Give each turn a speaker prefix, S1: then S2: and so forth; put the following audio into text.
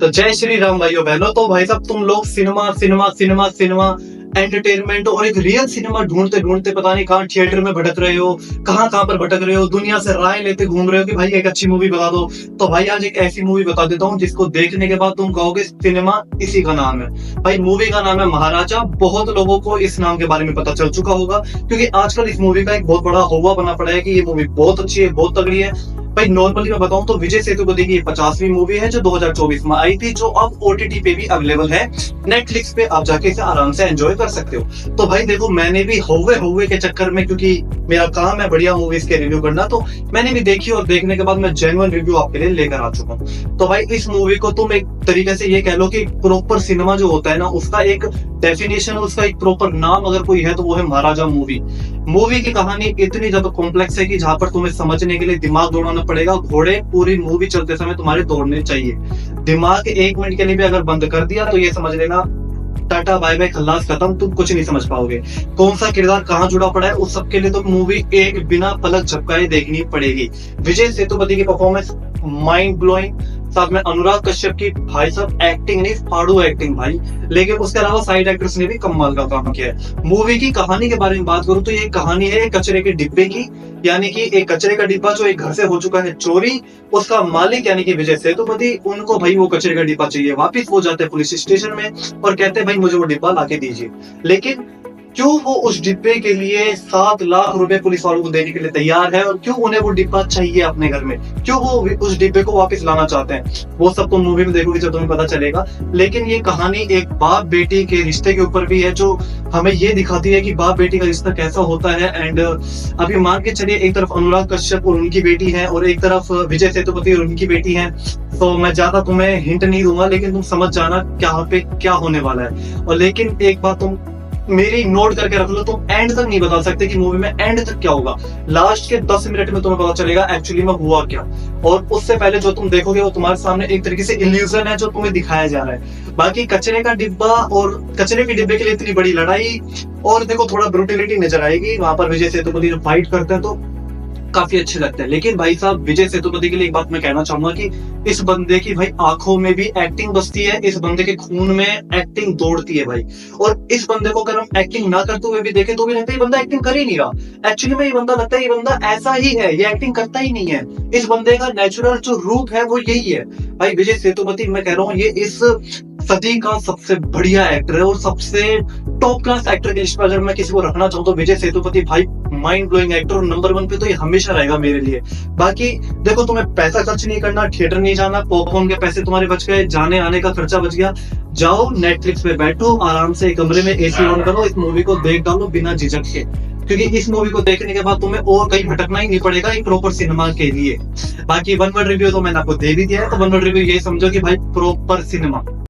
S1: तो जय श्री राम भाइयों बहनों। तो भाई साहब तुम लोग cinema cinema cinema cinema entertainment और एक रियल सिनेमा ढूंढते ढूंढते पता नहीं कहाँ थिएटर में भटक रहे हो, कहाँ कहाँ पर भटक रहे हो, दुनिया से राय लेते घूम रहे हो कि भाई एक अच्छी मूवी बता दो। तो भाई आज एक ऐसी मूवी बता देता हूँ जिसको देखने के बाद तुम कहोगे सिनेमा इसी का नाम है। भाई मूवी का नाम है महाराजा। बहुत लोगों को इस नाम के बारे में पता चल चुका होगा क्योंकि आजकल इस मूवी का एक बहुत बड़ा हवा बना पड़ा है कि ये मूवी बहुत अच्छी है, बहुत तगड़ी है। भाई नॉर्मली मैं बताऊं तो विजय सेतुपति की 50वीं मूवी है जो 2024 में आई थी, जो अब ओटीटी पे भी अवेलेबल है। नेटफ्लिक्स पे आप जाके इसे आराम से एंजॉय कर सकते हो। तो भाई देखो मैंने भी हुए के चक्कर में, क्योंकि मेरा काम है बढ़िया मूवीज के रिव्यू करना, तो मैंने भी देखी और देखने के बाद मैं जेन्युइन रिव्यू आपके लिए लेकर आ चुका हूँ। तो भाई इस मूवी को तुम एक तरीके से ये कह लो कि प्रॉपर सिनेमा जो होता है ना, उसका एक डेफिनेशन, उसका एक प्रॉपर नाम अगर कोई है तो वो है महाराजा मूवी। मूवी की कहानी इतनी ज्यादा कॉम्प्लेक्स है कि जहां पर तुम्हें समझने के लिए दिमाग दौड़ाना पड़ेगा। घोड़े पूरी मूवी चलते समय तुम्हारे दौड़ने चाहिए। दिमाग 1 मिनट के लिए भी अगर बंद कर दिया तो ये समझ लेना टाटा बाय बाय खल्लास खत्म, तुम कुछ नहीं समझ पाओगे। कौन सा किरदार कहाँ जुड़ा पड़ा है उस सब के लिए तो मूवी एक बिना पलक झपकाए देखनी पड़ेगी। विजय सेतुपति की परफॉर्मेंस माइंड ब्लोइंग, साथ में अनुराग कश्यप की भाई साहब एक्टिंग नहीं फाड़ू एक्टिंग भाई, लेकिन उसके अलावा साइड एक्टर्स ने भी कमाल का काम किया है। मूवी की कहानी के बारे में बात करूं तो ये कहानी है एक कचरे के डिब्बे की, यानी कि एक कचरे का डिब्बा जो एक घर से हो चुका है चोरी। उसका मालिक यानी कि विजय सेतुपति, उनको भाई वो कचरे का डिब्बा चाहिए वापिस। वो जाते हैं पुलिस स्टेशन में और कहते हैं भाई मुझे वो डिब्बा लाके दीजिए। लेकिन क्यों वो उस डिब्बे के लिए 7 लाख रुपए पुलिस वालों को देने के लिए तैयार है और क्यों उन्हें वो डिब्बा चाहिए अपने घर में, क्यों वो उस डिब्बे को वापस लाना चाहते हैं, वो सब तुम मूवी में देखोगे जब तुम्हें पता चलेगा। लेकिन ये कहानी एक बाप बेटी के रिश्ते के ऊपर भी है, जो हमें ये दिखाती है कि बाप बेटी का रिश्ता कैसा होता है। एंड अभी मान के चलिए एक तरफ अनुराग कश्यप और उनकी बेटी है और एक तरफ विजय सेतुपति और उनकी बेटी है। तो मैं ज्यादा तुम्हें हिंट नहीं दूंगा, लेकिन तुम समझ जाना क्या पे क्या होने वाला है। और लेकिन एक बात तुम मेरी नोट करके रख लो, तुम एंड तक नहीं बता सकते कि मूवी में एंड तक क्या होगा। लास्ट के 10 मिनट में तुम्हें पता चलेगा एक्चुअली में हुआ क्या। और उससे पहले जो तुम देखोगे वो तुम्हारे सामने एक तरीके से इल्यूजन है जो तुम्हें दिखाया जा रहा है। बाकी कचरे का डिब्बा और कचरे के डिब्बे के लिए इतनी बड़ी लड़ाई, और देखो थोड़ा ब्रूटिलिटी नजर आएगी वहां पर। विजय सेतुपति जब फाइट करते हैं तो काफी अच्छे लगते हैं। लेकिन भाई साहब विजय सेतुपति के लिए एक बात मैं कहना चाहूंगा कि इस बंदे की भाई आंखों में भी एक्टिंग बसती है, इस बंदे के खून में एक्टिंग दौड़ती है भाई। और इस बंदे को अगर हम एक्टिंग ना करते हुए भी देखें तो भी लगता है ये बंदा एक्टिंग कर ही नहीं रहा। एक्चुअली में ये बंदा लगता है ये बंदा ऐसा ही है, ये एक्टिंग करता ही नहीं है। इस बंदे का नेचुरल जो रूप है वो यही है भाई। विजय सेतुपति मैं कह रहा हूँ ये इस सदी का सबसे बढ़िया एक्टर है और सबसे टॉप क्लास एक्टर की लिस्ट पर अगर मैं किसी को रखना चाहूँ तो विजय सेतुपति भाई माइंड ब्लोइंग एक्टर, और नंबर 1 पे तो ये हमेशा रहेगा मेरे लिए। बाकी देखो तुम्हें पैसा खर्च नहीं करना, थिएटर नहीं जाना, पॉपकॉर्न के पैसे तुम्हारे बच गए, जाने आने का खर्चा बच गया। जाओ नेटफ्लिक्स पे बैठो आराम से कमरे में एसी ऑन करो, इस मूवी को देख डालो बिना झिझक के, क्योंकि इस मूवी को देखने के बाद तुम्हें और कहीं भटकना ही नहीं पड़ेगा एक प्रॉपर सिनेमा के लिए। बाकी 1 वर्ड रिव्यू तो मैंने आपको दे भी दिया है, तो 1 वर्ड रिव्यू ये समझो कि भाई प्रॉपर सिनेमा।